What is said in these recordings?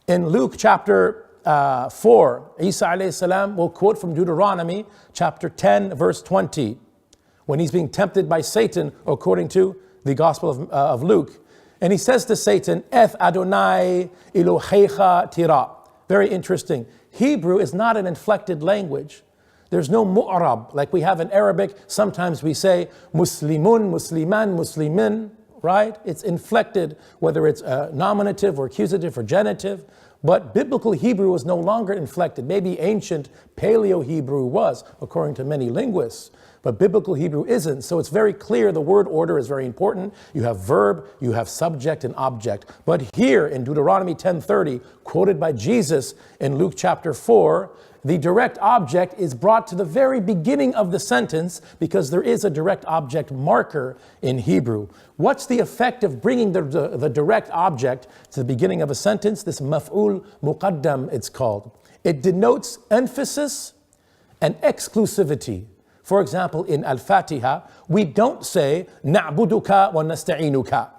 In Luke chapter 4, Isa alayhi salam will quote from Deuteronomy chapter 10, verse 20, when he's being tempted by Satan, according to the Gospel of Luke. And he says to Satan, Eth Adonai Elohecha Tira. Very interesting. Hebrew is not an inflected language. There's no mu'arab like we have in Arabic. Sometimes we say Muslimun, Musliman, Muslimin, right? It's inflected, whether it's nominative or accusative or genitive. But biblical Hebrew is no longer inflected. Maybe ancient Paleo-Hebrew was, according to many linguists. But biblical Hebrew isn't. So it's very clear the word order is very important. You have verb, you have subject and object. But here in Deuteronomy 10:30, quoted by Jesus in Luke chapter 4, the direct object is brought to the very beginning of the sentence because there is a direct object marker in Hebrew. What's the effect of bringing the direct object to the beginning of a sentence? This maf'ul muqaddam, it's called. It denotes emphasis and exclusivity. For example, in Al-Fatiha, we don't say na'buduka wa nasta'inuka.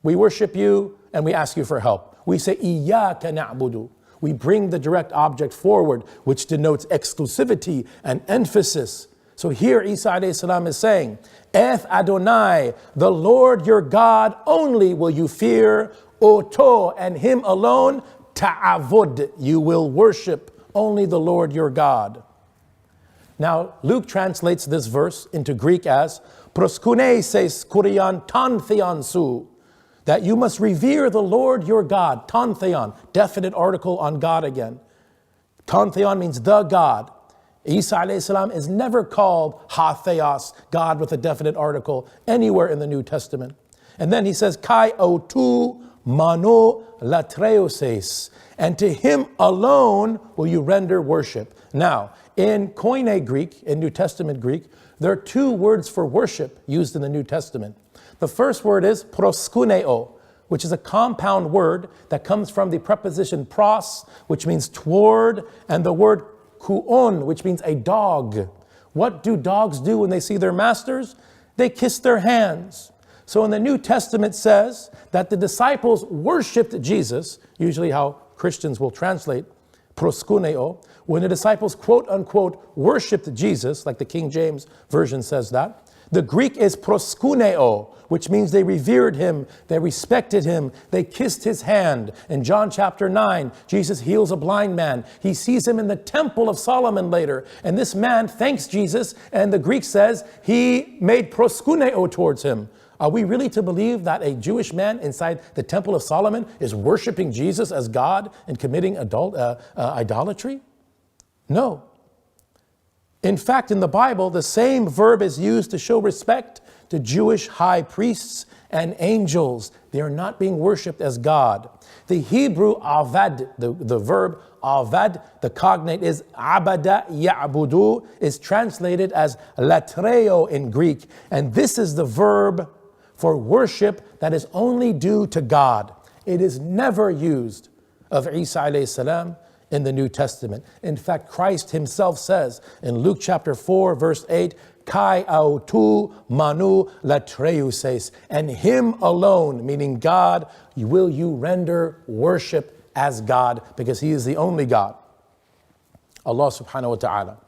We worship you and we ask you for help. We say iyyaka na'budu. We bring the direct object forward, which denotes exclusivity and emphasis. So here Isa alayhi salam is saying, Eth Adonai, the Lord your God only will you fear, Oto, and him alone, ta'avud, you will worship only the Lord your God. Now, Luke translates this verse into Greek as Proskuneo ses kurian tan theon su, that you must revere the Lord your God. Tan theon, definite article on God again. Tan theon means the God. Isa alayhi salam is never called ha theos, God with a definite article, anywhere in the New Testament. And then he says, Kai otu mano latreuo ses, and to him alone will you render worship. Now, in Koine Greek, in New Testament Greek, there are two words for worship used in the New Testament. The first word is proskuneo, which is a compound word that comes from the preposition pros, which means toward, and the word kuon, which means a dog. What do dogs do when they see their masters? They kiss their hands. So in the New Testament says that the disciples worshipped Jesus, usually how Christians will translate proskuneo. When the disciples quote unquote worshipped Jesus, like the King James Version says that, the Greek is proskuneo, which means they revered him, they respected him, they kissed his hand. In John chapter 9, Jesus heals a blind man. He sees him in the temple of Solomon later. And this man thanks Jesus, and the Greek says he made proskuneo towards him. Are we really to believe that a Jewish man inside the temple of Solomon is worshiping Jesus as God and committing idolatry? No. In fact, in the Bible, the same verb is used to show respect to Jewish high priests and angels. They are not being worshipped as God. The Hebrew avad, the verb avad, the cognate is abada ya'budu, is translated as latreuo in Greek. And this is the verb for worship that is only due to God. It is never used of Isa alayhi salam in the New Testament. In fact, Christ himself says in Luke chapter 4, verse 8, Kai autu manu latreuo ses, and him alone, meaning God, will you render worship as God, because he is the only God. Allah subhanahu wa ta'ala.